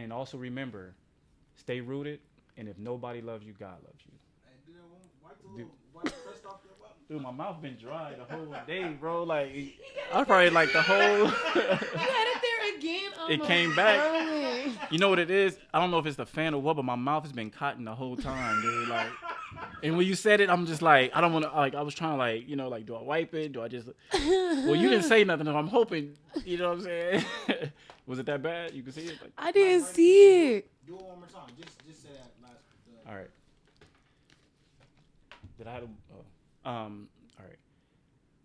And also remember, stay rooted. And if nobody loves you, God loves you. Hey, Dude, wipe the crust off your button. dude, my mouth been dry the whole day, bro. Like, I probably like the whole. You had it there again. Oh, It came back. You know what it is? I don't know if it's the fan or what, but my mouth has been cotton the whole time, dude. Like, and when you said it, I'm just like, I don't want to. Like, I was trying to, like, like, do I wipe it? Do I just? Well, you didn't say nothing. I'm hoping. You know what I'm saying? Was it that bad? You can see it. Like, I didn't see it. Do it one more time. Just say that last. all right. Did I have to? All right.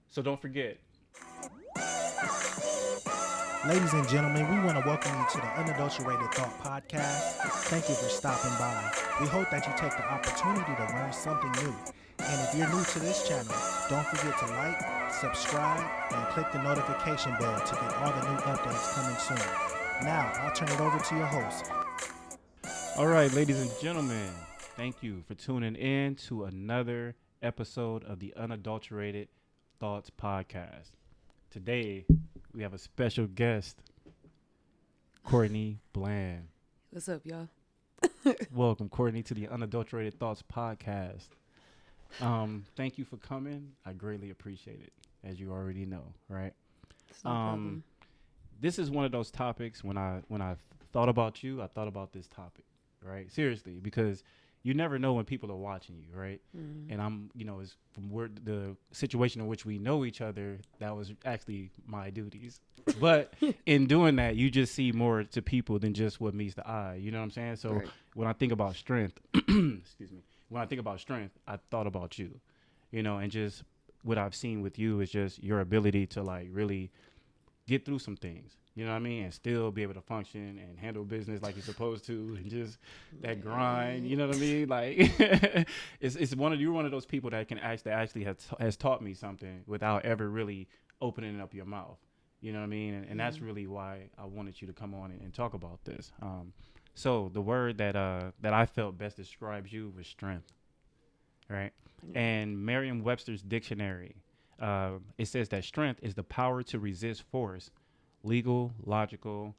So don't forget. Ladies and gentlemen, we want to welcome you to the Unadulterated Thought Podcast. Thank you for stopping by. We hope that you take the opportunity to learn something new. And if you're new to this channel, don't forget to like, subscribe, and click the notification bell to get all the new updates coming soon. Now, I'll turn it over to your host. All right, ladies and gentlemen, thank you for tuning in to another episode of the Unadulterated Thoughts Podcast. Today, we have a special guest, Courtney Bland. What's up, y'all? Welcome, Courtney, to the Unadulterated Thoughts Podcast. Thank you for coming. I greatly appreciate it, as you already know, right? It's no problem. This is one of those topics when I thought about you, I thought about this topic, right? Seriously, because you never know when people are watching you, right? Mm-hmm. And I'm, is from where the situation in which we know each other, that was actually my duties. But in doing that, you just see more to people than just what meets the eye. You know what I'm saying? So Right. when I think about strength, excuse me, when I think about strength, I thought about you, and just what I've seen with you is just your ability to like really get through some things, you know what I mean? And still be able to function and handle business like you're supposed to, and just that grind, you know what I mean? Like, you're one of those people that actually has taught me something without ever really opening up your mouth. You know what I mean? And that's really why I wanted you to come on and talk about this. So the word that I felt best describes you was strength, right? And Merriam-Webster's dictionary, it says that strength is the power to resist force, legal, logical,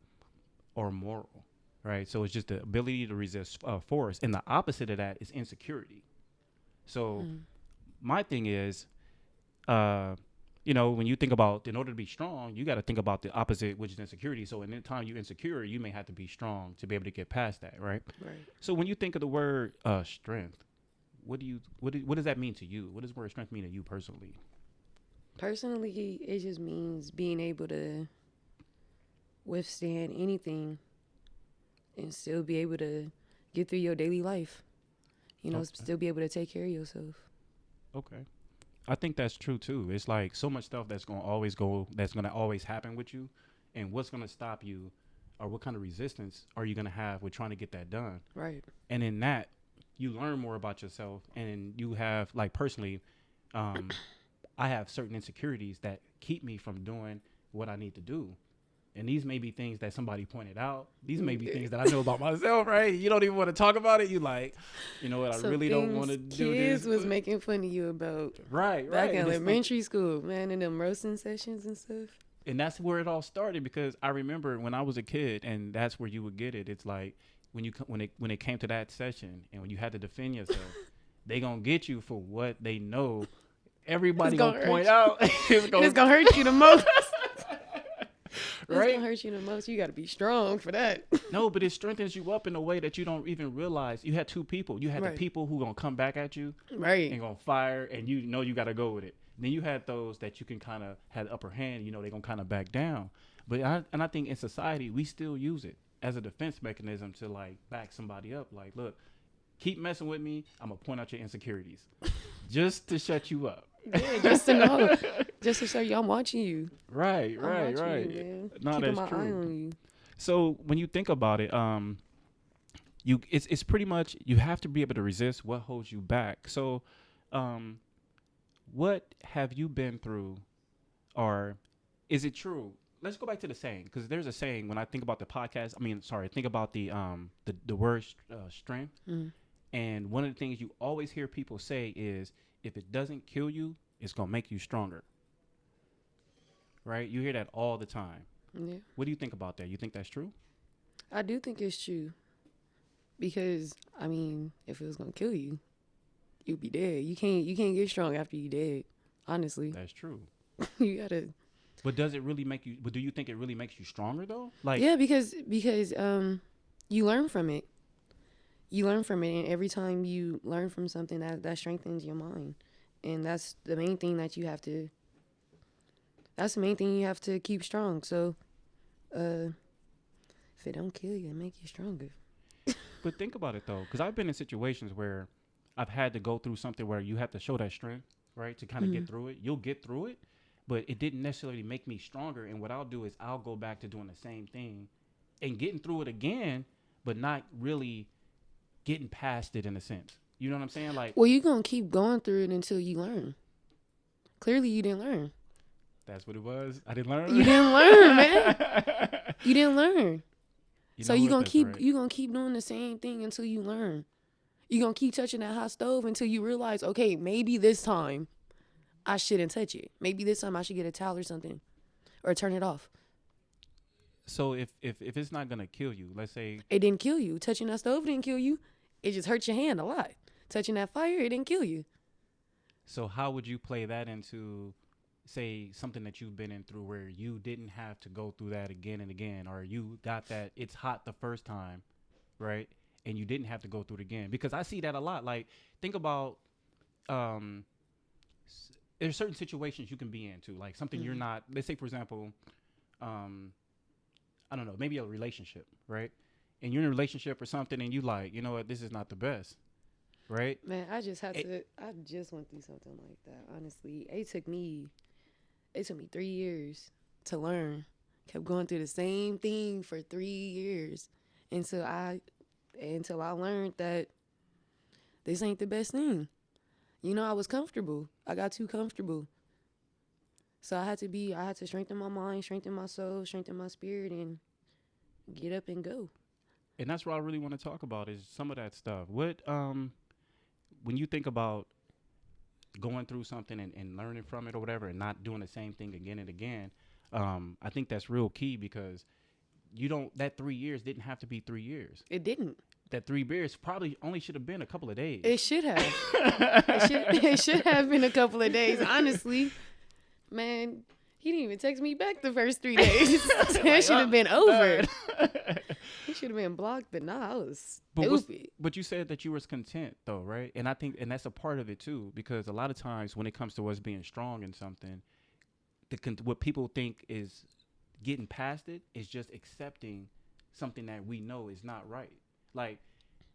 or moral, right? So it's just the ability to resist force. And the opposite of that is insecurity. So my thing is, when you think about, in order to be strong, you got to think about the opposite, which is insecurity. So in the time you're insecure, you may have to be strong to be able to get past that, right? Right. So when you think of the word strength, what does that mean to you? What does the word strength mean to you personally? Personally, it just means being able to withstand anything and still be able to get through your daily life. Still be able to take care of yourself. Okay. I think that's true too. It's like so much stuff that's going to always happen with you, and what's going to stop you, or what kind of resistance are you going to have with trying to get that done? Right. And in that, you learn more about yourself, and you have, like, personally, I have certain insecurities that keep me from doing what I need to do. And these may be things that somebody pointed out. These may be things that I know about myself, right? You don't even want to talk about it. You like, you know what? I really don't want to do this. Kids was making fun of you about right back in elementary school, man, in them roasting sessions and stuff. And that's where it all started, because I remember when I was a kid, and that's where you would get it. It's like when it came to that session, and when you had to defend yourself, they gonna get you for what they know. Everybody gonna point out. It's gonna hurt you the most. Right? It's gonna hurt you the most. You gotta be strong for that. No, but it strengthens you up in a way that you don't even realize. You had two people. You had Right. the people who gonna come back at you, Right, and gonna fire, and you know you gotta go with it. Then you had those that you can kind of have the upper hand. They gonna kind of back down. But I think in society we still use it as a defense mechanism to like back somebody up. Like, look, keep messing with me, I'm gonna point out your insecurities, just to shut you up. yeah, just to know, just to show you I'm watching you. Right. I'm watching you, man. No, Keeping that's my eye true. on you. So when you think about it, it's pretty much, you have to be able to resist what holds you back. So, what have you been through, or is it true? Let's go back to the saying, because there's a saying when I think about the podcast. Think about the word strength. Mm. And one of the things you always hear people say is, if it doesn't kill you, it's gonna make you stronger. Right? You hear that all the time. Yeah. What do you think about that? You think that's true? I do think it's true because I mean, if it was gonna kill you, you'd be dead. You can't get strong after you dead. Honestly, That's true. you gotta. But does it really make you? But do you think it really makes you stronger though? Like, Yeah, because you learn from it. You learn from it, and every time you learn from something, that strengthens your mind, and that's the main thing that you have to. That's the main thing you have to keep strong. So, if it don't kill you, it make you stronger. but think about it though, because I've been in situations where I've had to go through something where you have to show that strength, right, to kind of get through it. You'll get through it, but it didn't necessarily make me stronger. And what I'll do is I'll go back to doing the same thing and getting through it again, but not really getting past it in a sense. You know what I'm saying? Like, Well, you're gonna keep going through it until you learn. Clearly, you didn't learn. that's what it was. I didn't learn. You didn't learn, man. You didn't learn. So know you're what? gonna That's keep right. you gonna keep doing the same thing until you learn. You're gonna keep touching that hot stove until you realize, okay, maybe this time I shouldn't touch it. Maybe this time I should get a towel or something, or turn it off. So if it's not gonna kill you, let's say, It didn't kill you. Touching that stove didn't kill you. It just hurt your hand a lot. Touching that fire, it didn't kill you. so how would you play that into, say, something that you've been in through where you didn't have to go through that again and again, or you got that it's hot the first time, right? And you didn't have to go through it again. Because I see that a lot. Like, think about um there's certain situations you can be into, like something you're not, let's say for example, um I don't know, maybe a relationship, right? And you're in a relationship or something and you like, you know what, this is not the best, right? Man, I just went through something like that. Honestly, it took me 3 years to learn. Kept going through the same thing for 3 years until I learned that this ain't the best thing. You know, I was comfortable. I got too comfortable. So I had to strengthen my mind, strengthen my soul, strengthen my spirit, and get up and go. And that's what I really want to talk about is some of that stuff. What when you think about going through something and learning from it or whatever and not doing the same thing again and again, I think that's real key because you don't, that 3 years didn't have to be 3 years. It didn't. That 3 years probably only should have been a couple of days. It should have. It should have been a couple of days. Honestly, man, he didn't even text me back the first 3 days. That should have been over. He should have been blocked, but nah, I was stupid. But you said that you was content though, right? And I think, and that's a part of it too, because a lot of times when it comes to us being strong in something, what people think is getting past it is just accepting something that we know is not right. Like,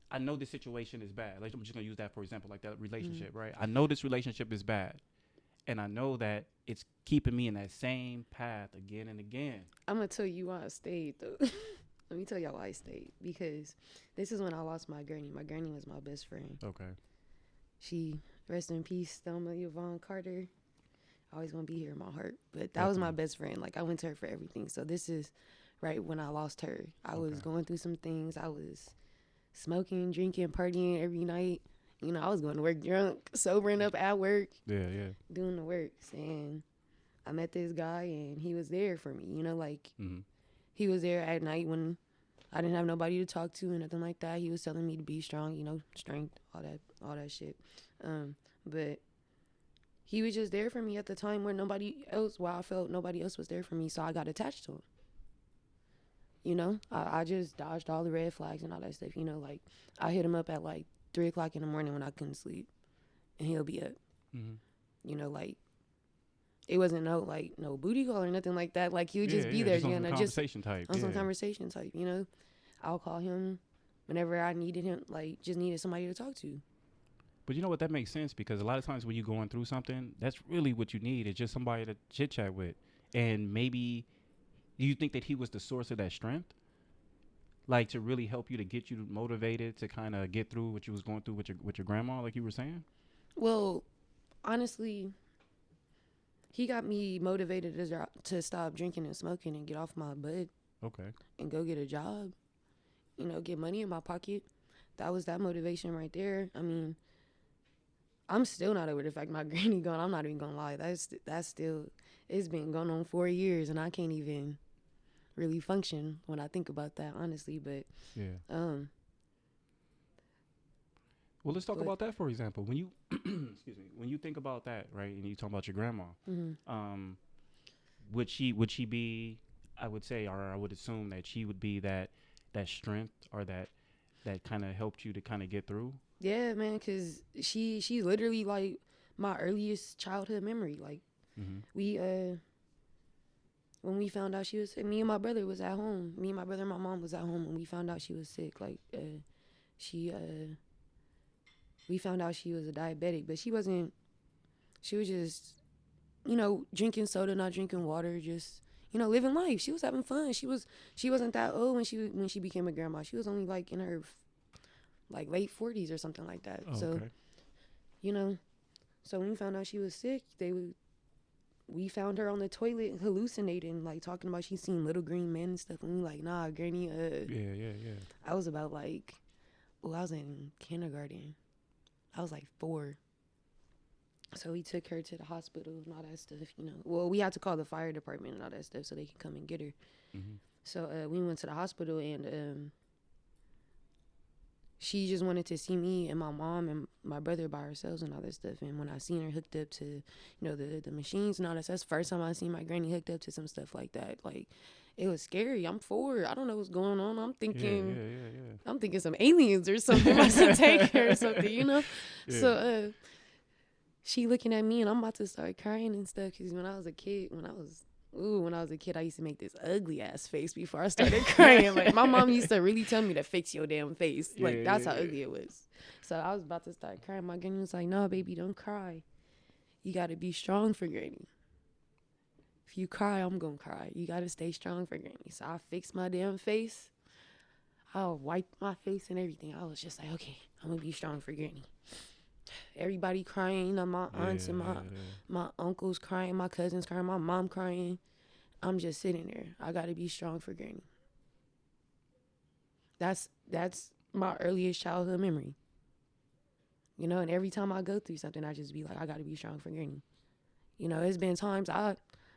I know this situation is bad. Like, I'm just gonna use that for example, like that relationship, right? I know this relationship is bad, and I know that it's keeping me in that same path again and again. I'm gonna tell you why I stayed though. Let me tell y'all why I stayed, because this is when I lost my granny. My granny was my best friend. Okay. She, rest in peace, Thelma Yvonne Carter. Always gonna be here in my heart. But that was my best friend. Like, I went to her for everything. So this is right when I lost her. I was going through some things. I was smoking, drinking, partying every night. You know, I was going to work drunk, sobering up at work. Yeah. Doing the works. And I met this guy, and he was there for me. You know, like, he was there at night when I didn't have nobody to talk to and nothing like that. He was telling me to be strong, you know, strength, all that shit. But he was just there for me at the time where I felt nobody else was there for me, so I got attached to him. You know, I just dodged all the red flags and all that stuff. You know, like, I hit him up at like 3 o'clock in the morning when I couldn't sleep, and he'll be up. You know, like, it wasn't no booty call or nothing like that. Like, he would just be there, just you on know, some conversation type. on some conversation type. You know, I'll call him whenever I needed him, like, just needed somebody to talk to. But you know what? That makes sense because a lot of times when you're going through something, that's really what you need is just somebody to chit chat with. And maybe you think that he was the source of that strength, like to really help you to get you motivated to kind of get through what you was going through with your grandma, like you were saying. Well, honestly, he got me motivated to stop drinking and smoking and get off my butt. Okay. And go get a job. You know, get money in my pocket. That was that motivation right there. I mean, I'm still not over the fact my granny gone. I'm not even gonna lie. That's still, it's been going on 4 years, and I can't even really function when I think about that, honestly. But Yeah. um, Well, let's talk but about that for example. When you excuse me, when you think about that, right, and you talk about your grandma, mhm. um, would she be? I would say, or I would assume that she would be that strength or that kind of helped you to kind of get through. Yeah, man, cause she's literally like my earliest childhood memory. Like Mm-hmm. we when we found out she was sick, me and my brother was at home. Me and my brother and my mom was at home when we found out she was sick. Like she we found out she was a diabetic, but she wasn't. She was just drinking soda, not drinking water, just living life. She was having fun. She wasn't that old when she became a grandma. She was only like in her like late 40s or something like that. Oh, So okay. you know, so when we found out she was sick, we found her on the toilet hallucinating, like talking about she seen little green men and stuff. And we like, nah, granny. Yeah, yeah, yeah. I was about like, I was in kindergarten. I was like 4. So we took her to the hospital and all that stuff. Well, we had to call the fire department and all that stuff so they could come and get her. Mm-hmm. So we went to the hospital and she just wanted to see me and my mom and my brother by ourselves and all that stuff. And when I seen her hooked up to, the machines and all that, that's the first time I seen my granny hooked up to some stuff like that. Like, it was scary. I'm 4. I don't know what's going on. I'm Yeah, thinking, yeah. I'm thinking some aliens or something about to take her or something. Yeah. So she looking at me and I'm about to start crying and stuff. Cause when I was a kid, I used to make this ugly ass face before I started crying. Like, my mom used to really tell me to fix your damn face. Like, Yeah, that's yeah, how yeah. ugly it was. So I was about to start crying. My granny was like, no, baby, don't cry. You got to be strong for granny. If you cry, I'm going to cry. You got to stay strong for granny. So I fixed my damn face. I wiped my face and everything. I was just like, okay, I'm going to be strong for granny. Everybody crying. My aunts and my uncles crying. My cousins crying. My mom crying. I'm just sitting there. I got to be strong for granny. That's my earliest childhood memory. And every time I go through something, I just be like, I got to be strong for granny. It's been times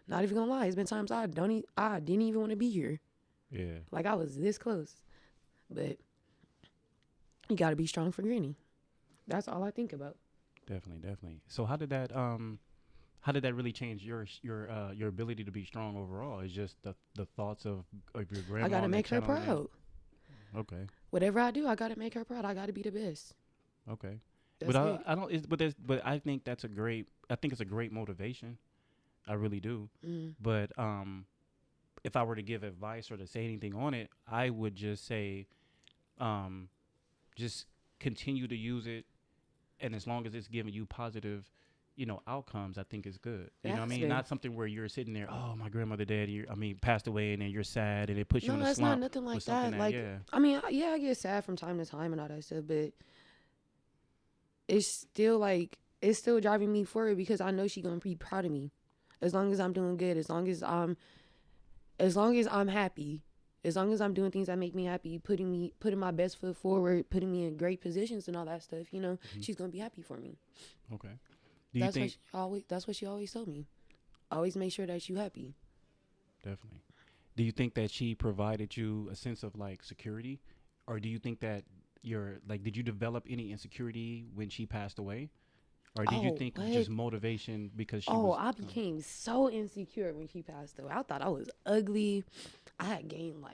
not even gonna lie, it's been times I didn't even want to be here. Yeah. Like, I was this close. But you got to be strong for granny. That's all I think about. Definitely. So how did that really change your ability to be strong overall? It's just the thoughts of your grandma. I got to and that make her channeling proud. Okay. Whatever I do, I got to make her proud. I got to be the best. Okay. That's But it. I don't. But I think that's a great. I think it's a great motivation. I really do. Mm. But if I were to give advice or to say anything on it, I would just say, just continue to use it, and as long as it's giving you positive, outcomes, I think it's good. You know what I mean? Not something where you're sitting there, oh, my grandmother died, passed away, and then you're sad, and it puts you No, in a that's slump. not nothing like or something that. Like, yeah, I mean, yeah, I get sad from time to time and all that stuff, but it's still driving me forward because I know she's gonna be proud of me. As long as I'm doing good, as long as I'm happy, as long as I'm doing things that make me happy, putting my best foot forward, putting me in great positions and all that stuff, she's gonna be happy for me. Okay. Do you think? That's what she always told me. Always make sure that you happy. Definitely. Do you think that she provided you a sense of like security, or do you think that did you develop any insecurity when she passed away, or did you think what? just motivation because she was? I became so insecure when she passed away. I thought I was ugly. I had gained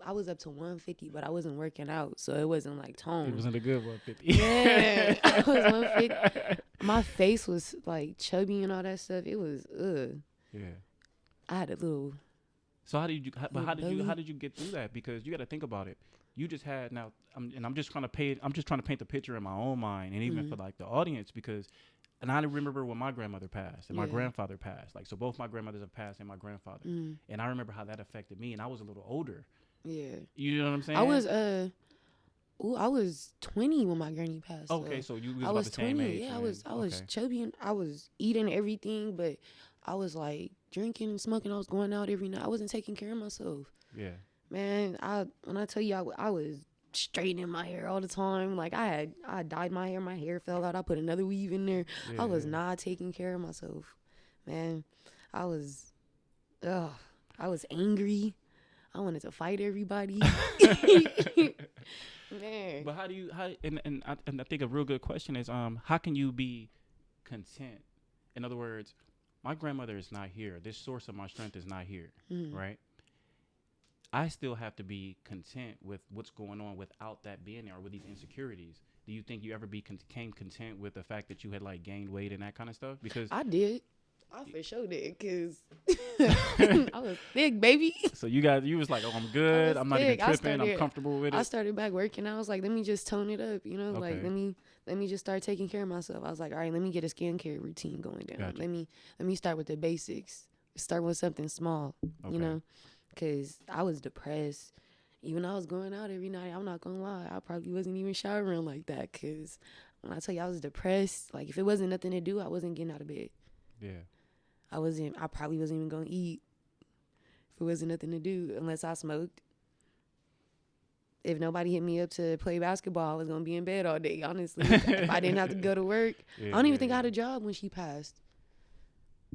I was up to 150, but I wasn't working out, so it wasn't like toned. It wasn't a good 150. Yeah, I was 150. My face was like chubby and all that stuff. It was Yeah. I had a little. So how did you get through that? Because you got to think about it. You just had I'm just trying to paint the picture in my own mind, and even for like the audience, because. And I remember when my grandmother passed and my grandfather passed. Like, so both my grandmothers have passed and my grandfather. Mm. And I remember how that affected me. And I was a little older. Yeah. You know what I'm saying? I was 20 when my granny passed. Okay, so you was I about was the same 20. age. Yeah, man. I was chubby and I was eating everything, but I was like drinking and smoking. I was going out every night. I wasn't taking care of myself. Yeah. Man, when I tell you I was straightening my hair all the time. Like, I dyed my hair fell out. I put another weave in there. I was not taking care of myself. Man, I was I was angry. I wanted to fight everybody. Man. But how do you and I think a real good question is how can you be content? In other words, my grandmother is not here. This source of my strength is not here, right? I still have to be content with what's going on without that being there, or with these insecurities. Do you think you ever became content with the fact that you had like gained weight and that kind of stuff? Because I did. I for sure did, cause I was thick, baby. so you was like, oh, I'm good. I'm not even tripping. I'm comfortable with it. I started back working. I was like, let me just tone it up, you know, like Okay. let me just start taking care of myself. I was like, all right, let me get a skincare routine going down. Gotcha. Let me start with the basics. Start with something small, Okay. you know, cause I was depressed. Even I was going out every night. I'm not gonna lie, I probably wasn't even showering like that, cause when I tell you I was depressed, like if it wasn't nothing to do, I wasn't getting out of bed. Yeah. I probably wasn't even gonna eat if it wasn't nothing to do unless I smoked. If nobody hit me up to play basketball, I was gonna be in bed all day, honestly. If I didn't have to go to work. Yeah, I don't even think I had a job when she passed.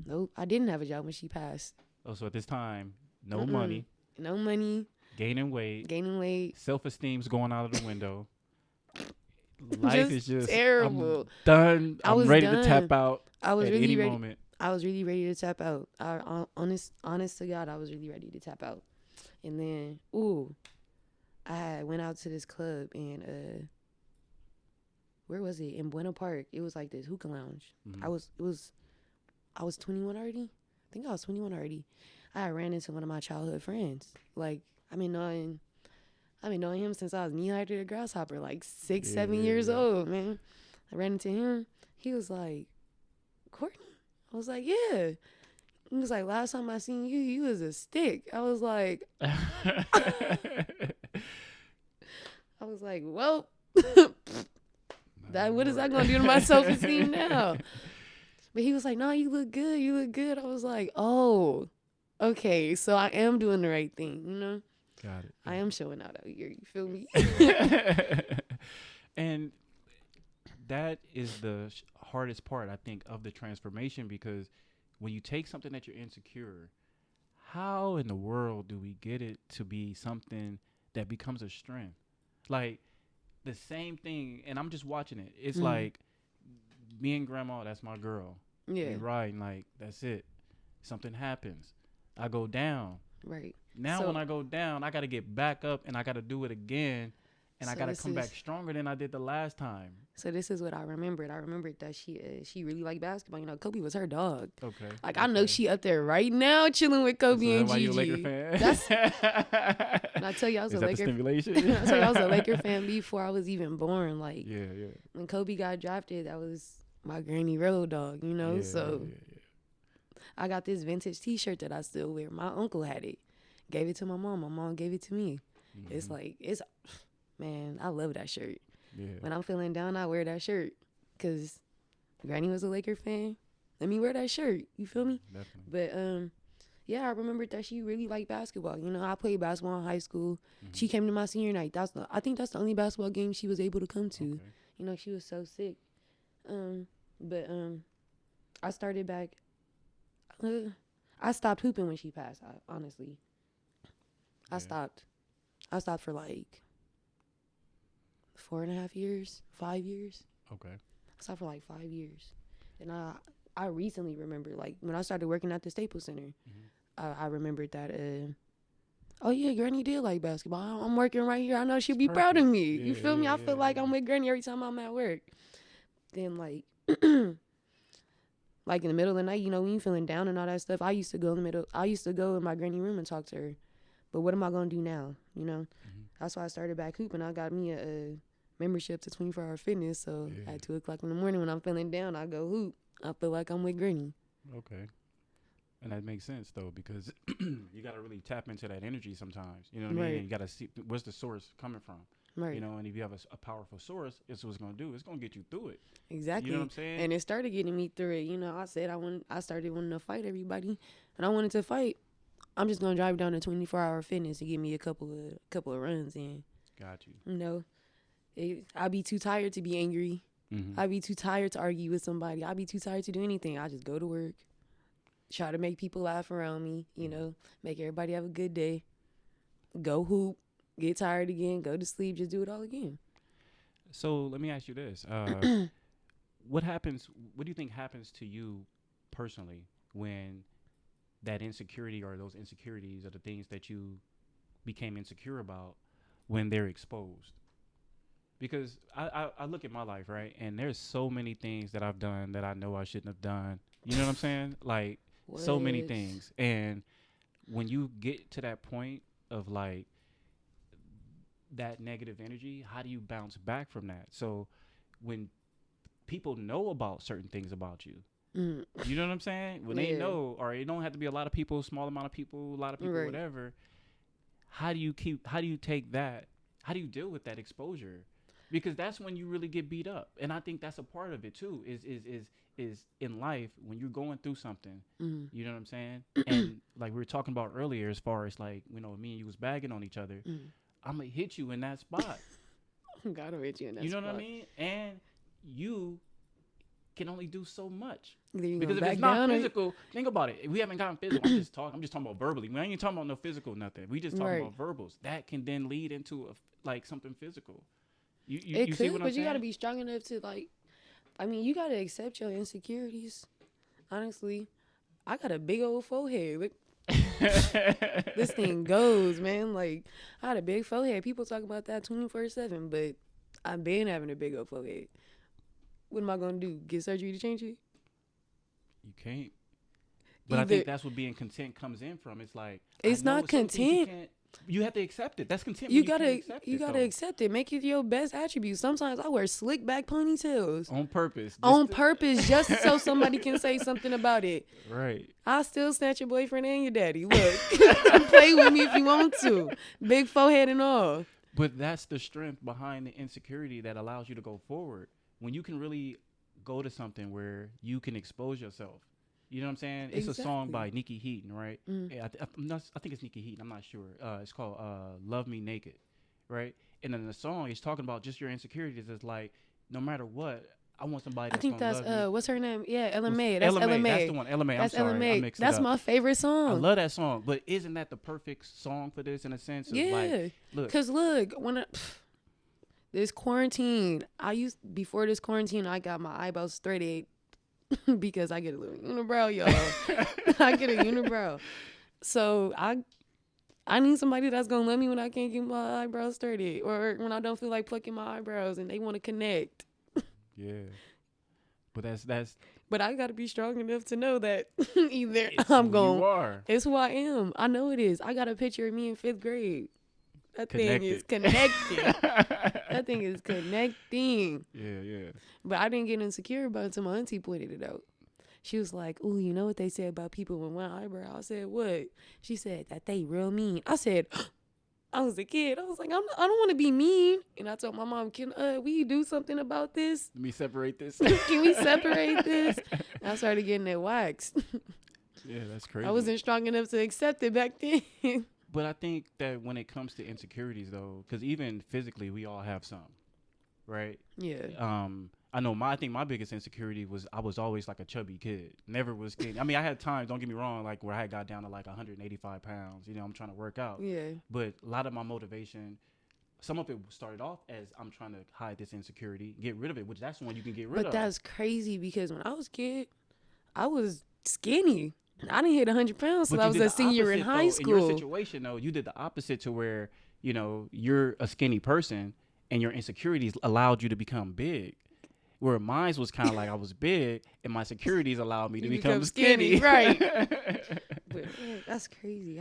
Nope, I didn't have a job when she passed. Oh, so at this time, no money, No money, gaining weight, self-esteem's going out of the window. Life is just terrible. I'm done. I I'm was ready done. to tap out I was at really any ready. moment. I was really ready to tap out. Honest to God, I was really ready to tap out. And then, I went out to this club and where was it? In Buena Park. It was like this hookah lounge. Mhm. I was 21 already. I think I was 21 already. I ran into one of my childhood friends. Like I've been knowing him since I was knee high to the grasshopper, like 7 years old, man. I ran into him. He was like, Courtney? I was like, yeah. He was like, last time I seen you, you was a stick. I was like, well, what is that gonna do to my self-esteem now? But he was like, no, you look good. You look good. I was like, oh, okay. So I am doing the right thing, you know? Got it. I am showing out here. You feel me? And that is the hardest part, I think, of the transformation, because when you take something that you're insecure, how in the world do we get it to be something that becomes a strength? Like the same thing, and I'm just watching it. It's like me and grandma, that's my girl. Yeah. We riding, like, that's it. Something happens. I go down. Right. Now So- when I go down, I got to get back up and I got to do it again. And I So got to this come back is- stronger than I did the last time. So this is what I remembered. I remembered that she really liked basketball. You know, Kobe was her dog. Okay. Like I know she up there right now chilling with Kobe So and that's why you a Gigi. Laker fan? And I tell you, I was Is a that Laker. the stimulation? I tell you, I was a Laker fan before I was even born. Like Yeah. when Kobe got drafted, that was my granny road dog. You know, Yeah, so yeah. I got this vintage T-shirt that I still wear. My uncle had it. Gave it to my mom. My mom gave it to me. It's Mhm. like man, I love that shirt. Yeah. When I'm feeling down, I wear that shirt because Granny was a Laker fan. Let me wear that shirt. You feel me? Definitely. But yeah, I remembered that she really liked basketball. You know, I played basketball in high school. She came to my senior night. I think that's the only basketball game she was able to come to. Okay. You know, she was so sick. But I started back. I stopped hooping when she passed. Honestly, I Yeah. stopped. I stopped for like 4.5 years, 5 years. Okay. I stopped for like 5 years. And I recently remember, like, when I started working at the Staples Center, I remembered that, oh, yeah, Granny did like basketball. I'm working right here. I know she'll be proud of me. You feel me? I feel like I'm with Granny every time I'm at work. Then, like, like in the middle of the night, you know, when you feeling down and all that stuff, I used to go in my granny room and talk to her. But what am I going to do now? You know? That's why I started back hooping. I got me a membership to 24 Hour Fitness. So at 2 o'clock in the morning when I'm feeling down, I go hoop. I feel like I'm with Granny. Okay. And that makes sense, though, because you got to really tap into that energy sometimes. You know what I mean? Right. And you got to see where's the source coming from. Right. You know, and if you have a powerful source, it's what's going to do. It's going to get you through it. Exactly. You know what I'm saying? And it started getting me through it. You know, I said I started wanting to fight everybody. And I wanted to fight. I'm just going to drive down to 24 Hour Fitness to give me a couple of runs in. Got you. You know, I'd be too tired to be angry. I'd be too tired to argue with somebody. I'd be too tired to do anything. I just go to work. try to make people laugh around me, make everybody have a good day, go hoop, get tired again, go to sleep, just do it all again. So let me ask you this: what happens? What do you think happens to you personally when that insecurity or those insecurities or the things that you became insecure about when they're exposed? Because I look at my life, right, and there's so many things that I've done that I know I shouldn't have done. You know what I'm saying? Like so many What? things. And when you get to that point of like that negative energy, how do you bounce back from that? So when people know about certain things about you, Mm, you know what I'm saying? When they yeah. know, or it don't have to be a lot of people, small amount of people, a lot of people, Right. whatever. How do you take that? How do you deal with that exposure? Because that's when you really get beat up, and I think that's a part of it too. Is in life when you're going through something, Mm. you know what I'm saying? And like we were talking about earlier, as far as like me and you was bagging on each other, Mm. I'm gonna hit you in that spot. Gotta hit you in that You know what I spot. mean? And you can only do so much. Either you Because gonna if it's back not down or physical, think about it. We haven't gotten physical. I'm just talking about verbally. We ain't even talking about no physical nothing. We just talking Right. about verbals. That can then lead into like something physical. it You could, see what I'm but you saying? gotta be strong enough to you gotta accept your insecurities. Honestly, I got a big old forehead. Look, this thing goes, man. Like, I had a big forehead. People talk about that 24/7, but I've been having a big old forehead. What am I gonna do? Get surgery to change it? You can't. But I Either think that's what being content comes in from. It's like it's I know not some things you content. can't. You have to accept it. That's content. You When you can't gotta accept you it gotta though. accept it. Make it your best attribute. Sometimes I wear slick back ponytails On purpose. on purpose just so somebody can say something about it. Right. I'll still snatch your boyfriend and your daddy. Look, play with me if you want to. Big forehead and all. But that's the strength behind the insecurity that allows you to go forward. When you can really go to something where you can expose yourself. You know what I'm saying? It's a song Exactly. by Nikki Heaton, right? Mm. Yeah, I think it's Nikki Heaton. I'm not sure. It's called "Love Me Naked," right? And then the song is talking about just your insecurities. It's like no matter what, I want somebody I that's think gonna that's love me. what's her name? Yeah, Ella What's- May. That's Ella May. That's the one. Ella May. I'm That's Ella sorry, I May. mixed it That's up. my favorite I song. love that song, but isn't that the perfect song for this in a sense? Of Yeah, like, look, cause look, this quarantine, before this quarantine, I got my eyebrows threaded because I get a little unibrow, y'all. I get a unibrow, so I need somebody that's gonna love me when I can't get my eyebrows threaded, or when I don't feel like plucking my eyebrows and they want to connect. yeah. But that's But I gotta be strong enough to know that either it's I'm who going. you are. It's who I am. I know it is. I got a picture of me in 5th grade. That thing is connected. That thing is connecting. Yeah. But I didn't get insecure about it until my auntie pointed it out. She was like, "Ooh, you know what they say about people with one eyebrow?" I said, "What?" She said, "That they real mean." I said, I was a kid. I was like, I don't want to be mean. And I told my mom, "Can we do something about this? Let me separate this. Can we separate this?" And I started getting it waxed. Yeah, that's crazy. I wasn't strong enough to accept it back then. But I think that when it comes to insecurities, though, because even physically, we all have some, right? Yeah. I think my biggest insecurity was I was always like a chubby kid. Never was skinny. I mean, I had times, don't get me wrong, like where I had got down to like 185 pounds. You know, I'm trying to work out. Yeah. But a lot of my motivation, some of it started off as I'm trying to hide this insecurity, get rid of it, which that's one you can get rid of. But that's crazy because when I was a kid, I was skinny. I didn't hit 100 pounds But till I you was did a the senior in opposite, high though. school. In your situation, though, you did the opposite to where, you're a skinny person and your insecurities allowed you to become big. Where mine was kind of like I was big and my securities allowed me to You become become skinny. skinny, right. But man, that's crazy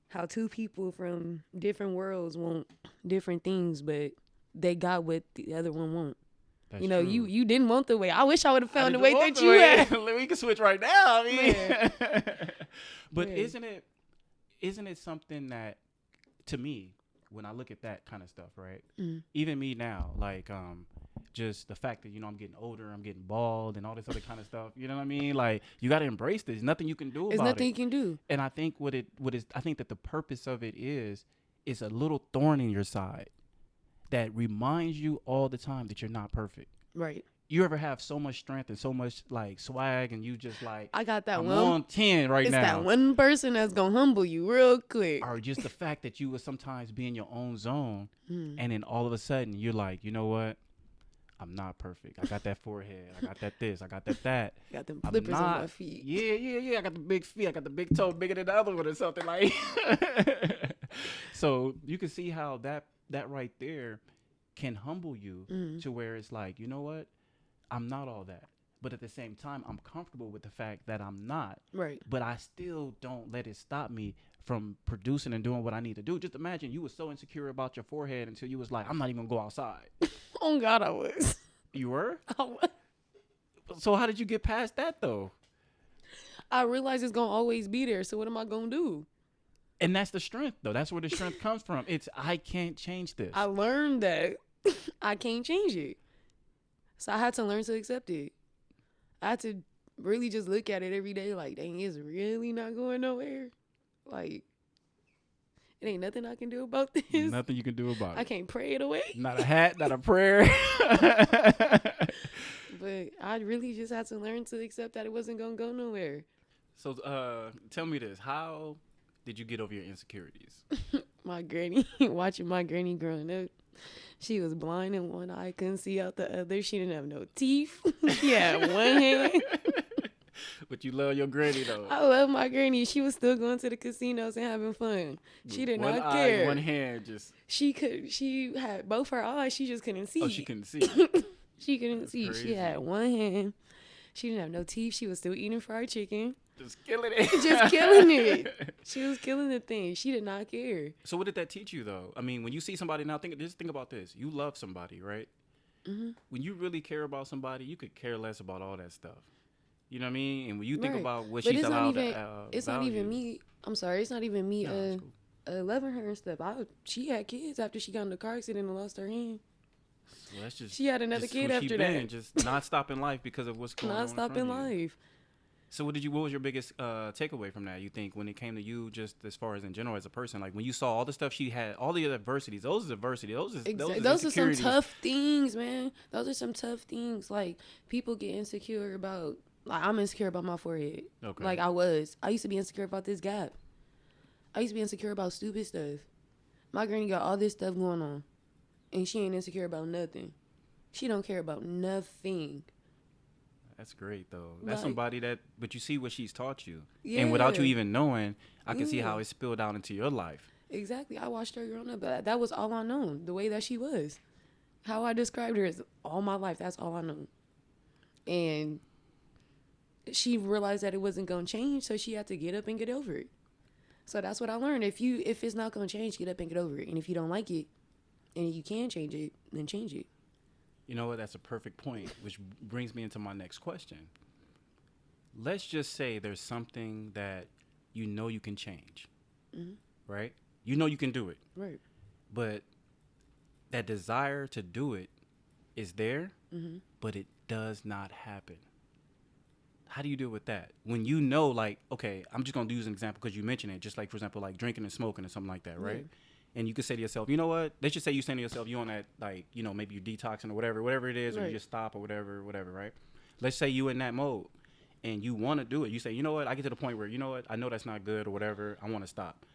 how two people from different worlds want different things, but they got what the other one want. That's You know, true. you didn't want the way. I wish I would have I found the didn't way want that the you way. had. We can switch right now. I mean, Man. but Man. isn't it something that, to me, when I look at that kind of stuff, right? Mm. Even me now, like just the fact that I'm getting older, I'm getting bald, and all this other kind of stuff. You know what I mean? Like you got to embrace this. Nothing you can do There's about nothing it. you can do. And I think I think that the purpose of it is a little thorn in your side that reminds you all the time that you're not perfect. Right. You ever have so much strength and so much like swag, and you just like, I got that I'm one. on 10 right It's now. that one person that's gonna humble you real quick. Or just the fact that you would sometimes be in your own zone, and then all of a sudden you're like, you know what? I'm not perfect. I got that forehead. I got that this. I got that. Got them I'm flippers on not. my feet. Yeah. I got the big feet. I got the big toe bigger than the other one or something like. So you can see how that right there can humble you to where it's like, you know what? I'm not all that. But at the same time, I'm comfortable with the fact that I'm not. Right. But I still don't let it stop me from producing and doing what I need to do. Just imagine you were so insecure about your forehead until you was like, I'm not even gonna go outside. Oh God, I was. You were? I was. So how did you get past that though? I realize it's gonna always be there. So what am I gonna do? And that's the strength though. That's where the strength comes from. It's I can't change this. I learned that I can't change it. So I had to learn to accept it. I had to really just look at it every day like, dang, it's really not going nowhere. Like, it ain't nothing I can do about this. Nothing you can do about it. I can't pray it away. Not a hat, not a prayer. But I really just had to learn to accept that it wasn't gonna go nowhere. So tell me this. How did you get over your insecurities? My granny, watching my granny growing up, she was blind in one eye, couldn't see out the other. She didn't have no teeth. She had one hand. But you love your granny though. I love my granny. She was still going to the casinos and having fun. She did one not eye, care. one hand, just. She had both her eyes. She just couldn't see. Oh, she couldn't see. She couldn't That's see. crazy. She had one hand. She didn't have no teeth. She was still eating fried chicken. Just killing it. Just killing it. She was killing the thing. She did not care. So what did that teach you though? I mean, when you see somebody now, just think about this. You love somebody, right? Mm-hmm. When you really care about somebody, you could care less about all that stuff. You know what I mean? And when you think Right. about what But she's it's not allowed even. to It's value, not even me. I'm sorry. It's not even me. No, it's cool. Loving her and stuff. She had kids after she got in the car accident and lost her hand. Well, that's just, She had another just kid who she after been, that. just not stopping life because of what's going on. Not in front stopping of you. life. So what was your biggest takeaway from that? You think when it came to you, just as far as in general as a person, like when you saw all the stuff she had, all the adversities, those are adversity, those are Those are some insecurities. tough things, man. Those are some tough things. Like, people get insecure about. Like, I'm insecure about my forehead. Okay. Like, I used to be insecure about this gap. I used to be insecure about stupid stuff. My granny got all this stuff going on, and she ain't insecure about nothing. She don't care about nothing. That's great though. That's Like- somebody that, but you see what she's taught you, Yeah. and without you even knowing, I can see Yeah. how it spilled out into your life. Exactly. I watched her growing up. That was all I known. The way that she was. How I described her is all my life. That's all I know. And she realized that it wasn't going to change, so she had to get up and get over it. So that's what I learned. If it's not going to change, get up and get over it. And if you don't like it, and you can change it, then change it. You know what? That's a perfect point, which brings me into my next question. Let's just say there's something that you know you can change, right? You know you can do it, Right. but that desire to do it is there, but it does not happen. How do you deal with that? When you know, like, okay, I'm just going to use an example because you mentioned it, just like, for example, like drinking and smoking or something like that, right? Yeah. And you could say to yourself, you know what? Let's just say you're saying to yourself, you on that, like, you know, maybe you're detoxing or whatever it is, or Right. you just stop or whatever, right? Let's say you in that mode and you want to do it. You say, you know what? I get to the point where, you know what? I know that's not good or whatever. I want to stop.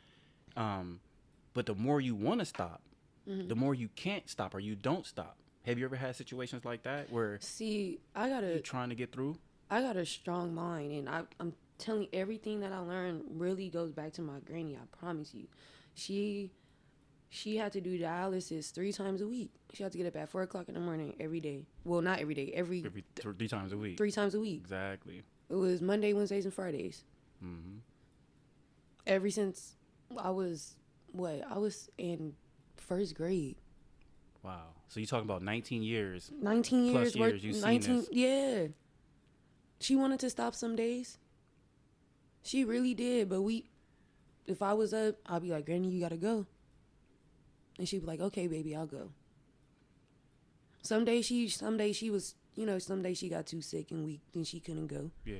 But the more you want to stop, the more you can't stop or you don't stop. Have you ever had situations like that where See, you're trying to get through? I got a strong mind, and I'm telling you, everything that I learned really goes back to my granny. I promise you. She had to do dialysis 3 times a week. She had to get up at 4 o'clock in the morning every day. Well, not every day. Every 3 times a week. 3 times a week. Exactly. It was Monday, Wednesdays, and Fridays. Mm-hmm. Ever since I was in 1st grade. Wow. So you're talking about 19 years. 19 Plus years. Work, years, you've seen 19. this. Yeah. She wanted to stop some days. She really did, but if I was up, I'd be like, Granny, you gotta go. And she'd be like, okay, baby, I'll go. Some days she was, some days she got too sick and weak and she couldn't go. Yeah.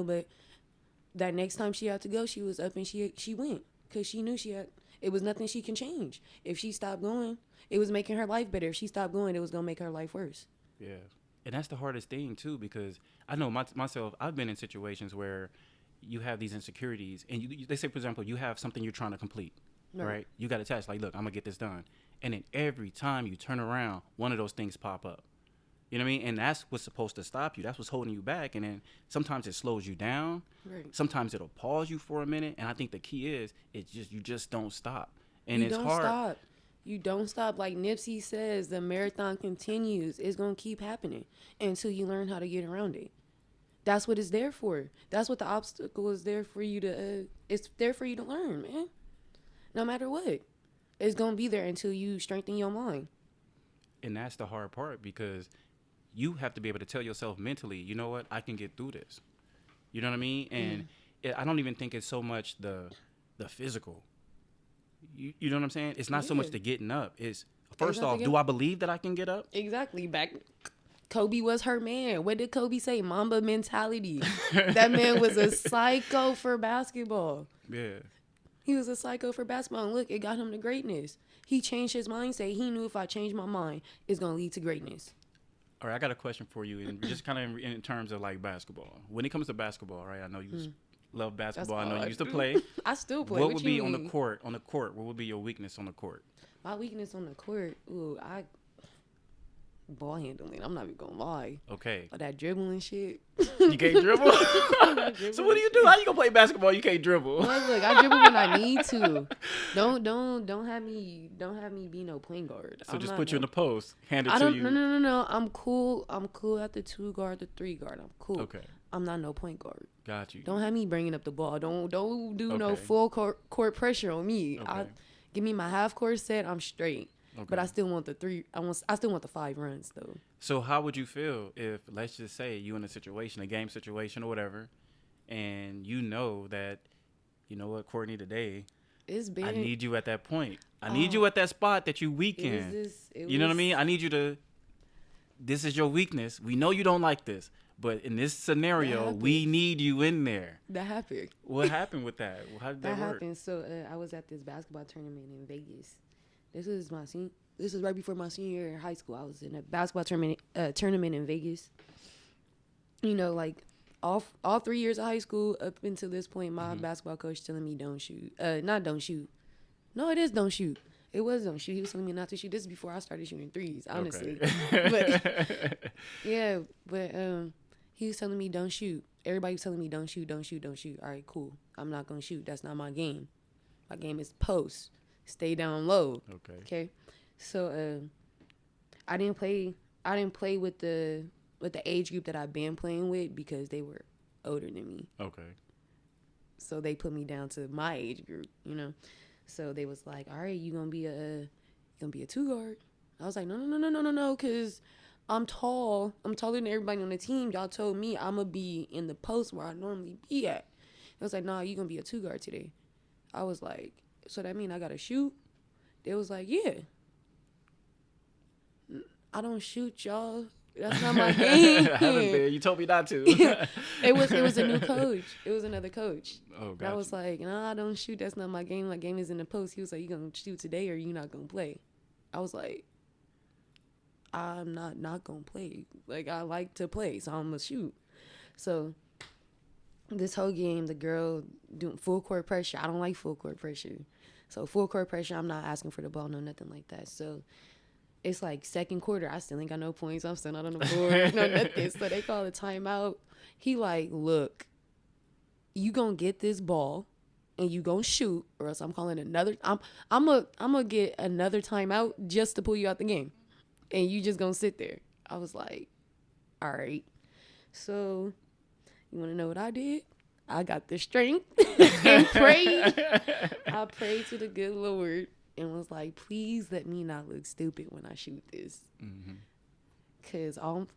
But that next time she had to go, she was up and she went because she knew it was nothing she can change. If she stopped going, it was making her life better. If she stopped going, it was going to make her life worse. Yeah. And that's the hardest thing too, because I know myself. I've been in situations where you have these insecurities, and they say, for example, you have something you're trying to complete, right? You got a task like, look, I'm gonna get this done, and then every time you turn around, one of those things pop up. You know what I mean? And that's what's supposed to stop you. That's what's holding you back. And then sometimes it slows you down. Right. Sometimes it'll pause you for a minute. And I think the key is it's just you just don't stop. And You it's don't hard. stop. You don't stop. Like Nipsey says, the marathon continues. It's gonna keep happening until you learn how to get around it. That's what it's there for. That's what the obstacle is there for you to. It's there for you to learn, man. No matter what, it's gonna be there until you strengthen your mind. And that's the hard part, because you have to be able to tell yourself mentally, you know what, I can get through this. You know what I mean? And I don't even think it's so much the physical. You know what I'm saying? It's not so much the getting up. It's first off, do I believe that I can get up? Exactly. Back, Kobe was her man. What did Kobe say? Mamba mentality. That man was a psycho for basketball. Yeah. He was a psycho for basketball. And look, it got him to greatness. He changed his mindset. He knew if I change my mind, it's going to lead to greatness. All right, I got a question for you, and just kind of in terms of like basketball. When it comes to basketball, right? I know you love basketball. I know you used to play. I still play. What would be on the court? On the court, what would be your weakness on the court? My weakness on the court, ball handling. I'm not even gonna lie. Okay. Or that dribbling shit. You can't dribble. So what do you do? How you gonna play basketball? You can't dribble. Well, look, I dribble when I need to. Don't have me be no point guard. So just put you in the post, hand it to you. No. I'm cool at the 2 guard, the 3 guard. I'm cool. Okay. I'm not no point guard. Got you. Don't have me bringing up the ball. Don't do no full court pressure on me. Okay. Give me my half court set. I'm straight. Okay. But I still want the 3. I still want the 5 runs though. So how would you feel if, let's just say, you in a situation, a game situation or whatever, and you know that, you know what, Courtney, today, it's been. I need you at that point. I need you at that spot that you weak in. You know what I mean? I need you to. This is your weakness. We know you don't like this, but in this scenario, we need you in there. That happened. What happened with that? How did that work? Happened. So I was at this basketball tournament in Vegas. This is right before my senior year in high school. I was in a basketball tournament in Vegas. You know, like all 3 years of high school up until this point, my basketball coach telling me don't shoot. Not don't shoot. No, it is don't shoot. It was don't shoot. He was telling me not to shoot. This is before I started shooting threes, honestly. Okay. but he was telling me don't shoot. Everybody was telling me don't shoot. All right, cool. I'm not gonna shoot. That's not my game. My game is post. Stay down low. Okay. So I didn't play with the age group that I've been playing with because they were older than me. Okay. So they put me down to my age group, you know. So they was like, "All right, you gonna be a 2 guard." I was like, "No, cuz I'm tall. I'm taller than everybody on the team. Y'all told me I'm gonna be in the post where I normally be at." It was like, "Nah, you gonna be a 2 guard today." I was like, "So that mean I gotta shoot?" They was like, "Yeah." I don't shoot, y'all. That's not my game. I haven't been. You told me not to. It was a new coach. It was another coach. Oh, gotcha. I was like, "Nah, I don't shoot. That's not my game. My game is in the post." He was like, "You gonna shoot today or you not gonna play?" I was like, "I'm not gonna play. Like I like to play, so I'm gonna shoot." So this whole game, the girl doing full court pressure. I don't like full court pressure. So full court pressure, I'm not asking for the ball, no nothing like that. So it's like second quarter, I still ain't got no points. I'm still not on the board, no nothing. So they call a timeout. He like, "Look, you gonna get this ball and you gonna shoot, or else I'm calling another. I'm gonna get another timeout just to pull you out the game, and you just gonna sit there." I was like, "All right." So you want to know what I did? I got the strength and prayed. I prayed to the good Lord and was like, "Please let me not look stupid when I shoot this." Because all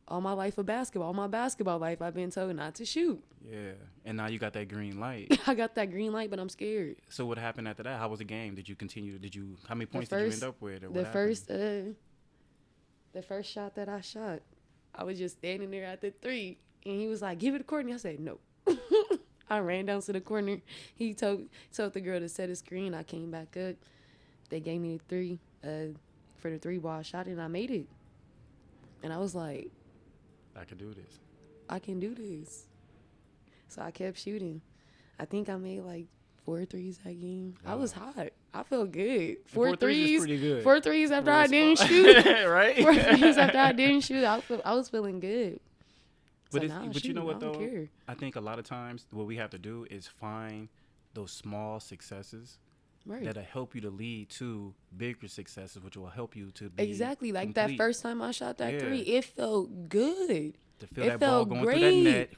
my life of basketball, all my basketball life, I've been told not to shoot. Yeah. And now you got that green light. I got that green light, but I'm scared. So what happened after that? How was the game? Did you continue? How many points did you end up with? Or the first shot that I shot, I was just standing there at the 3. And he was like, "Give it to Courtney." I said, "No." I ran down to the corner. He told the girl to set a screen. I came back up. They gave me a 3 for the 3 ball shot, and I made it. And I was like, I can do this. I can do this. So I kept shooting. I think I made like 4 threes that game. Wow. I was hot. I felt good. Four Four threes is threes. pretty good. 4 threes after For a I didn't spot. shoot. Right? 4 threes after I didn't shoot. I was feeling good. But, So it's, now I but you shoot. know what, I don't though? care. I think a lot of times what we have to do is find those small successes Right. that'll help you to lead to bigger successes, which will help you to be Exactly. Like complete. that first time I shot that Yeah. 3, it felt good. To feel it that ball felt going great. through that net,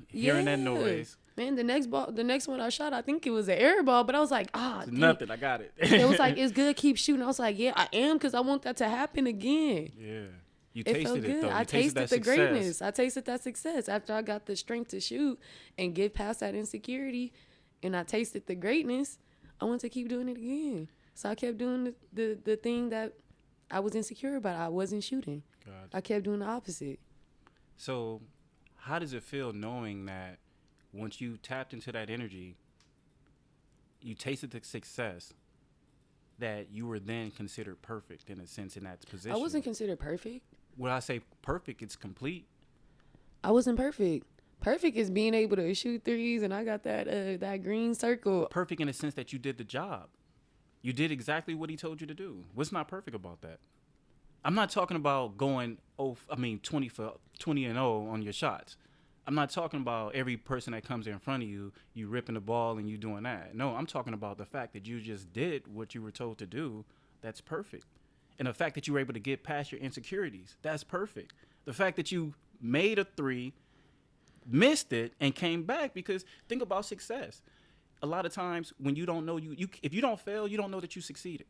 hearing that Yeah. noise. Man, the next one I shot, I think it was an air ball, but I was like, It's dang. nothing. I got it. It was like, it's good, keep shooting. I was like, yeah, I am, because I want that to happen again. Yeah. You It felt tasted good. it, though. I You tasted that the success. greatness. I tasted that success after I got the strength to shoot and get past that insecurity, and I tasted the greatness. I want to keep doing it again. So I kept doing the thing that I was insecure about. I wasn't shooting. Gotcha. I kept doing the opposite. So, how does it feel knowing that once you tapped into that energy, you tasted the success, that you were then considered perfect in a sense in that position? I wasn't considered perfect. When I say perfect, it's complete. I wasn't perfect. Perfect is being able to shoot threes, and I got that green circle. Perfect in the sense that you did the job. You did exactly what he told you to do. What's not perfect about that? I'm not talking about going 20 for 20 and 0 on your shots. I'm not talking about every person that comes in front of you, you ripping the ball and you doing that. No, I'm talking about the fact that you just did what you were told to do. That's perfect. And the fact that you were able to get past your insecurities, that's perfect. The fact that you made a 3, missed it, and came back, because think about success. A lot of times when you don't know, if you don't fail, you don't know that you succeeded.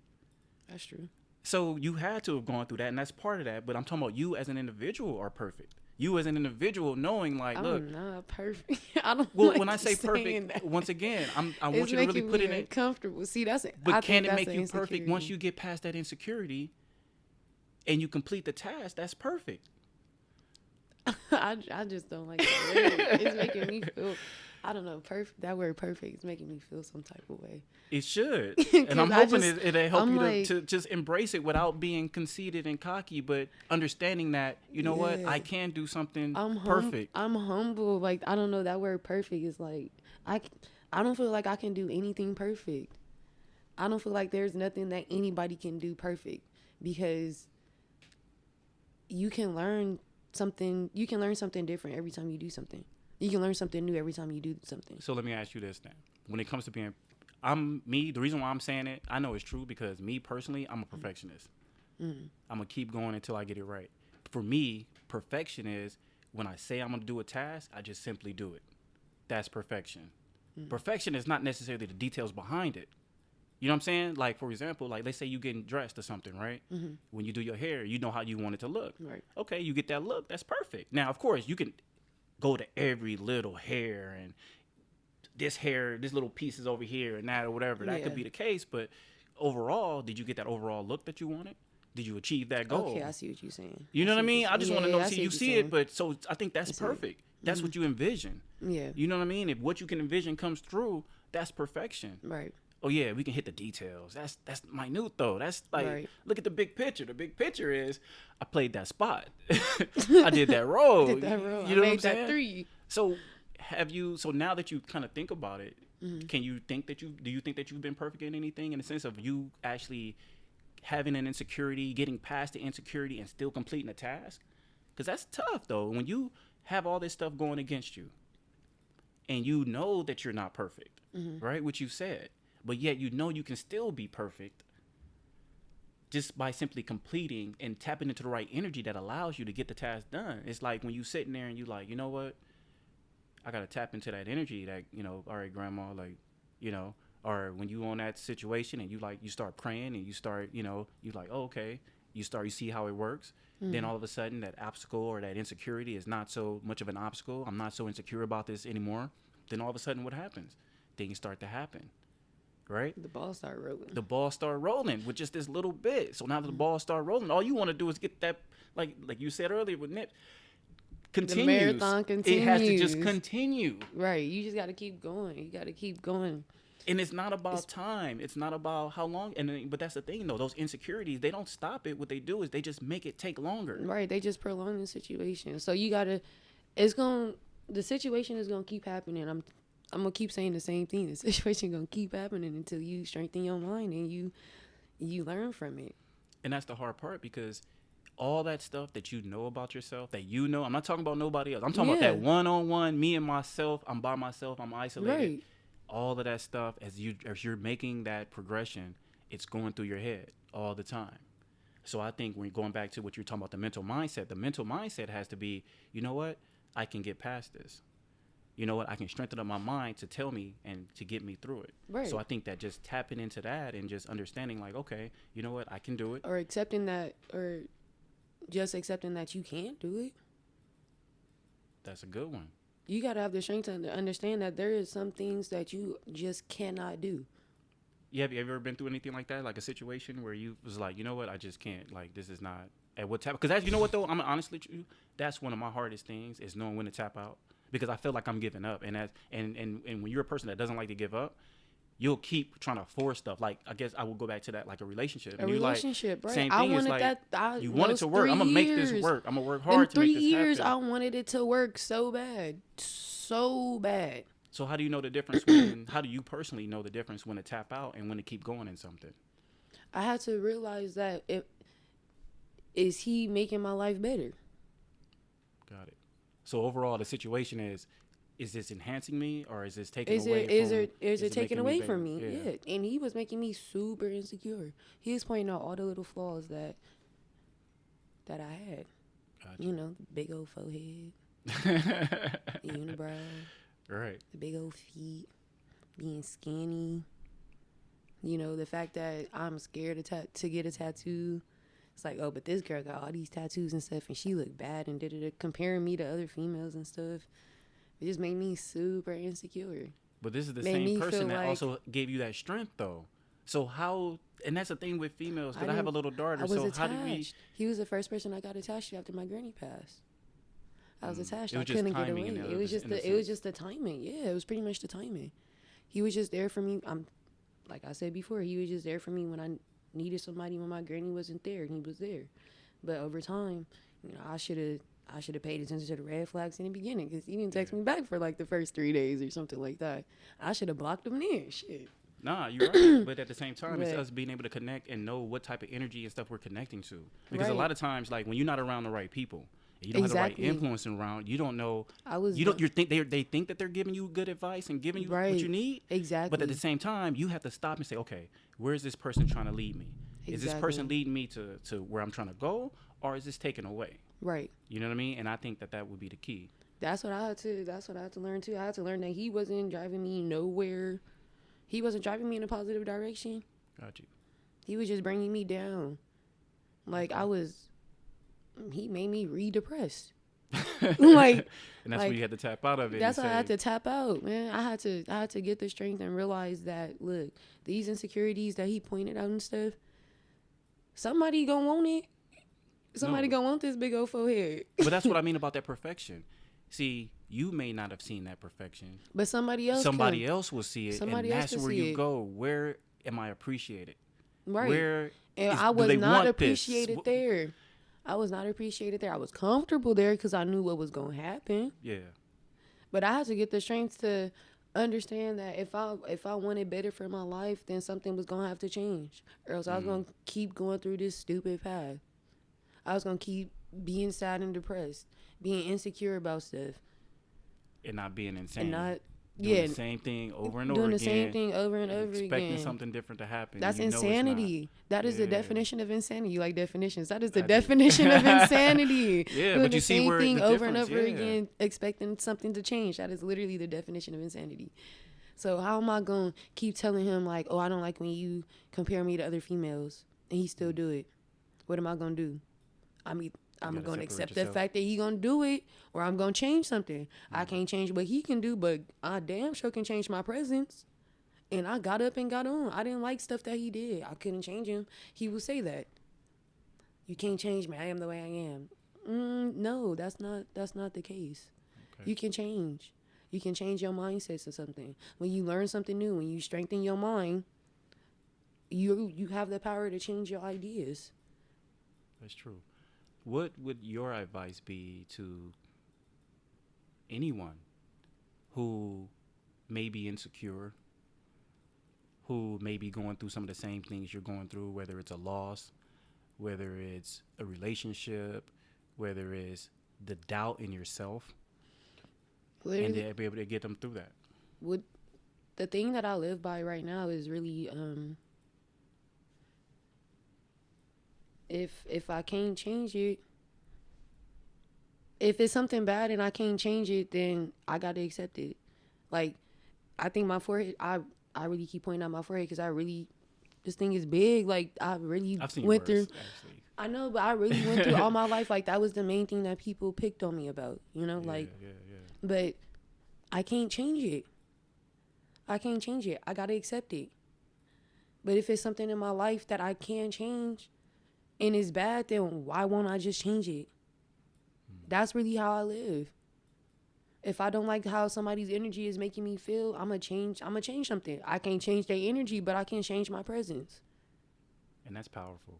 That's true. So you had to have gone through that, and that's part of that. But I'm talking about you as an individual are perfect. You as an individual knowing, like, look. I'm not perfect. I don't. Well, like when I say saying perfect, that. once again, I It's want you to really making put me it in. uncomfortable. See, that's. But I can think it that's make an you perfect insecurity. once you get past that insecurity and you complete the task? That's perfect. I just don't like that word. It's making me feel. I don't know. Perfect. That word "perfect" is making me feel some type of way. It should. 'Cause And I'm I hoping just- it'll help I'm you like- to just embrace it without being conceited and cocky, but understanding that, you know what, Yeah. I can do something I'm perfect. I'm humble. Like, I don't know. That word "perfect" is like I don't feel like I can do anything perfect. I don't feel like there's nothing that anybody can do perfect, because you can learn something. You can learn something different every time you do something. You can learn something new every time you do something. So let me ask you this then. When it comes to being, the reason why I'm saying it, I know it's true because me personally, I'm a perfectionist. I'm going to keep going until I get it right. For me, perfection is when I say I'm going to do a task, I just simply do it. That's perfection. Perfection is not necessarily the details behind it. You know what I'm saying? Like, for example, like, let's say you getting dressed or something, right? When you do your hair, you know how you want it to look. Right. Okay, you get that look. That's perfect. Now, of course, you can go to every little hair and this little piece is over here and that or whatever. That could Yeah. be the case. But overall, did you get that overall look that you wanted? Did you achieve that goal? Okay, I see what you're saying. You know what I see mean? you're I just want to saying. know, Yeah, see, I you what see you're it, saying. but so I think that's I see it. perfect. That's what you envision. Yeah. You know what I mean? If what you can envision comes true, that's perfection. Right. Oh yeah, we can hit the details. That's minute though. That's like, Right. look at the big picture. The big picture is I played that spot. I did that role. Did that roll. You I know what I'm made that saying? 3. So so now that you kind of think about it, Mm-hmm. do you think that you've been perfect in anything, in the sense of you actually having an insecurity, getting past the insecurity and still completing a task? Because that's tough though, when you have all this stuff going against you and you know that you're not perfect, right? What you said, but yet you know you can still be perfect just by simply completing and tapping into the right energy that allows you to get the task done. It's like when you sitting there and you like, you know what? I got to tap into that energy that, you know, all right, grandma, like, you know, or when you on that situation and you like, you start praying and you start, you know, you like, oh, okay. You see how it works. Then all of a sudden that obstacle or that insecurity is not so much of an obstacle. I'm not so insecure about this anymore. Then all of a sudden what happens? Things start to happen, right? The ball started rolling. The ball start rolling with just this little bit. So now that the ball start rolling, all you want to do is get that, like you said earlier with Nip, continues. marathon It has to just continues. continue. Right. You just got to keep going. You got to keep going. And it's not about time. It's not about how long. But that's the thing, though. Those insecurities, they don't stop it. What they do is they just make it take longer. Right. They just prolong the situation. So the situation is gonna keep happening. I'm gonna keep saying the same thing. The situation gonna keep happening until you strengthen your mind and you learn from it. And that's the hard part, because all that stuff that you know about yourself, that I'm not talking about nobody else. I'm talking about that one-on-one, me and myself. I'm by myself. I'm isolated. Right. All of that stuff, as you're making that progression, it's going through your head all the time. So I think when you're going back to what you're talking about, the mental mindset has to be, you know what? I can get past this. You know what? I can strengthen up my mind to tell me and to get me through it. Right. So I think that just tapping into that and just understanding, like, okay, you know what? I can do it. Or accepting that, or just accepting that you can't do it. That's a good one. You got to have the strength to understand that there is some things that you just cannot do. Yeah, have you ever been through anything like that? Like a situation where you was like, you know what? I just can't. Like, this is not at what tap. Because you know what, though? I'm honestly, that's one of my hardest things, is knowing when to tap out. Because I feel like I'm giving up. And when you're a person that doesn't like to give up, you'll keep trying to force stuff. Like, I guess I will go back to that, like a relationship. A relationship, right? Same I thing. wanted It's like, that. you want it to work. I'm going to make this work. I'm going to work hard to make this happen. In 3 years, I wanted it to work so bad. So bad. So how do you know the difference when, how do you personally know the difference when to tap out and when to keep going in something? I had to realize that is he making my life better? Got it. So overall, the situation is this enhancing me, or is this taking away is it taking away from me? Yeah. And he was making me super insecure. He was pointing out all the little flaws that I had. Gotcha. You know, the big old forehead, the unibrow, right, the big old feet, being skinny. You know, the fact that I'm scared to get a tattoo. It's like, oh, but this girl got all these tattoos and stuff, and she looked bad, and comparing me to other females and stuff. It just made me super insecure. But this is the same person that also gave you that strength, though. So how? And that's the thing with females, because I have a little daughter. So attached. How did we? He was the first person I got attached to after my granny passed. I was attached. I couldn't get away. It was just the timing. Yeah, it was pretty much the timing. He was just there for me. Like I said before, he was just there for me when I needed somebody when my granny wasn't there, and he was there. But over time, you know, I should have paid attention to the red flags in the beginning, because he didn't text me back for like the first 3 days or something like that. I should have blocked him there. Shit. Nah, you're right. But at the same time, it's us being able to connect and know what type of energy and stuff we're connecting to. Because a lot of times, like when you're not around the right people, you don't have the right influence around. You don't know. They think that they're giving you good advice and giving you what you need. Exactly. But at the same time, you have to stop and say, okay, where is this person trying to lead me? Exactly. Is this person leading me to where I'm trying to go, or is this taken away? Right. You know what I mean? And I think that would be the key. That's what I had to learn too. I had to learn that he wasn't driving me nowhere. He wasn't driving me in a positive direction. Got you. He was just bringing me down. Like he made me re-depressed. Like, and that's when you had to tap out of it. That's why I had to tap out, man. I had to get the strength and realize that, look, these insecurities that he pointed out and stuff, somebody gonna want it. Somebody gonna want this big old forehead. But that's what I mean about that perfection. See, you may not have seen that perfection, but somebody else will see it, and that's where you go. Where am I appreciated? Right. I was not appreciated there. I was not appreciated there. I was comfortable there because I knew what was going to happen. Yeah. But I had to get the strength to understand that if I wanted better for my life, then something was going to have to change. Or else I was going to keep going through this stupid path. I was going to keep being sad and depressed, being insecure about stuff. And not being insane. And not... Doing the same thing over and over again. Doing the same thing over and over again. Expecting something different to happen. That's insanity. That is the definition of insanity. You like definitions. That is the definition of insanity. Yeah, doing but you see where the thing over and difference, over again, expecting something to change. That is literally the definition of insanity. So how am I going to keep telling him, like, oh, I don't like when you compare me to other females, and he still do it? What am I going to do? I'm going to accept the fact that he going to do it, or I'm going to change something. I can't change what he can do, but I damn sure can change my presence. And I got up and got on. I didn't like stuff that he did. I couldn't change him. He would say that. You can't change me. I am the way I am. No, that's not the case. Okay. You can change. You can change your mindset to something. When you learn something new, when you strengthen your mind, you have the power to change your ideas. That's true. What would your advice be to anyone who may be insecure, who may be going through some of the same things you're going through, whether it's a loss, whether it's a relationship, whether it's the doubt in yourself, and Literally, to be able to get them through that? what the thing that I live by right now is really if I can't change it, if it's something bad and I can't change it, then I gotta accept it. Like, I think my forehead, I really keep pointing out my forehead because I really, this thing is big. Like, I really I've seen went worse, through. actually. I know, but I really went through all my life. Like, that was the main thing that people picked on me about. You know, Yeah, like, yeah. but I can't change it. I can't change it. I gotta accept it. But if it's something in my life that I can change and it's bad, then why won't I just change it? That's really how I live. If I don't like how somebody's energy is making me feel, I'm gonna change something. I can't change their energy, but I can change my presence. And that's powerful.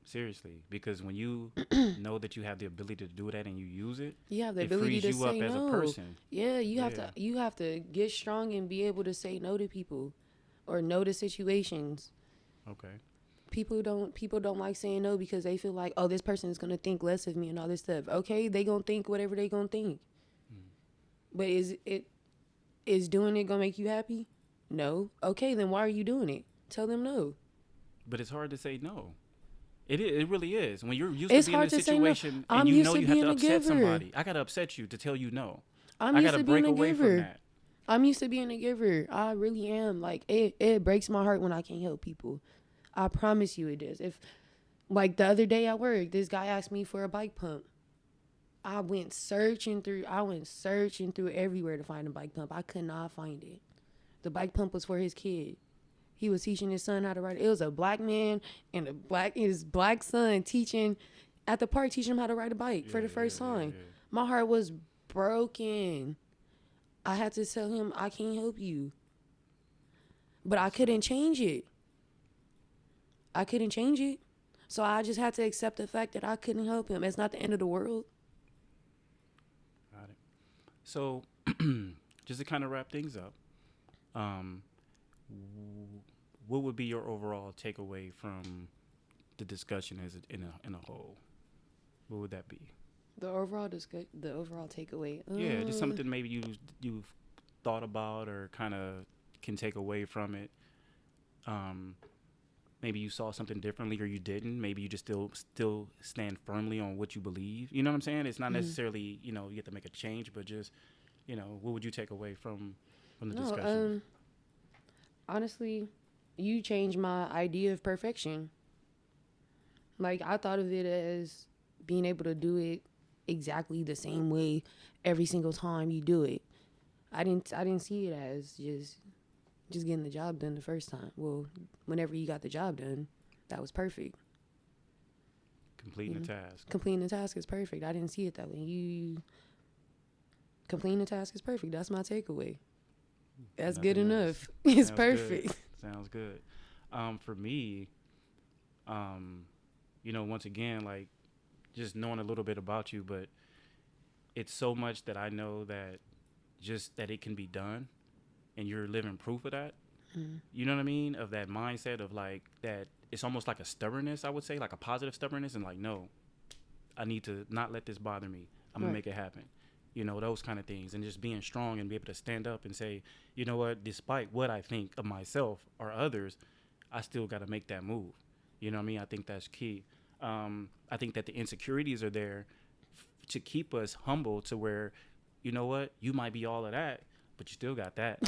Seriously, because when you know that you have the ability to do that and you use it, You have the it ability frees to you up say as a no. person. Yeah, you have Yeah. to get strong and be able to say no to people or no to situations. Okay. People don't like saying no because they feel like, oh, this person is gonna think less of me and all this stuff. Okay, they gonna think whatever they gonna think. But is doing it gonna make you happy? No. Okay, then why are you doing it? Tell them no. But it's hard to say no. It really is. When you're used It's to being in a hard to say no. situation I'm and you used know to you have being to a upset giver. somebody, I gotta upset you to tell you no. I'm I used gotta to break being a away from giver. that. I'm used to being a giver. I really am. Like, it breaks my heart when I can't help people. I promise you it does. If, like, the other day at work, this guy asked me for a bike pump. I went searching through everywhere to find a bike pump. I could not find it. The bike pump was for his kid. He was teaching his son how to ride. It was a black man and his black son teaching at the park, teaching him how to ride a bike for the first time. Yeah. My heart was broken. I had to tell him, I can't help you. But I couldn't change it. So I just had to accept the fact that I couldn't help him. It's not the end of the world. Got it. So, just to kind of wrap things up, what would be your overall takeaway from the discussion as in a whole? What would that be? The overall takeaway. Yeah, just something maybe you've thought about or kind of can take away from it. Maybe you saw something differently or you didn't. Maybe you just still stand firmly on what you believe. You know what I'm saying? It's not necessarily, you have to make a change, but just, what would you take away from the discussion? Honestly, you changed my idea of perfection. Like, I thought of it as being able to do it exactly the same way every single time you do it. I didn't see it as just getting the job done the first time. Well, whenever you got the job done, that was perfect. Completing the task. Completing the task is perfect. I didn't see it that way. You completing the task is perfect. That's my takeaway. That's Nothing good else. enough. It's Sounds perfect. Good. Sounds good. For me, once again, like just knowing a little bit about you, but it's so much that I know that just that it can be done, and you're living proof of that. You know what I mean? Of that mindset of like that. It's almost like a stubbornness, I would say, like a positive stubbornness, and like, no, I need to not let this bother me. I'm gonna make it happen. Those kind of things, and just being strong and be able to stand up and say, you know what, despite what I think of myself or others, I still got to make that move. You know what I mean? I think that's key. I think that the insecurities are there to keep us humble to where, you know what, you might be all of that, but you still got that.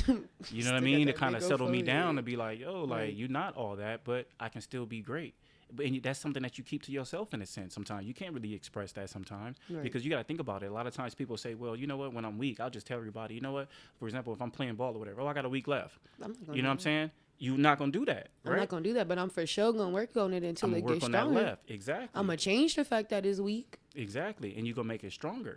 You know what I mean? To kind of settle me down and be like, yo, like, you're not all that, but I can still be great. And that's something that you keep to yourself in a sense. Sometimes you can't really express that sometimes because you got to think about it. A lot of times people say, well, you know what, when I'm weak, I'll just tell everybody, you know what, for example, if I'm playing ball or whatever, I got a week left. You know what I'm saying? You're not going to do that, right? I'm not going to do that, but I'm for sure going to work on it until it gets stronger. I'm going to work on that left. Exactly. I'm going to change the fact that it's weak. Exactly. And you're going to make it stronger.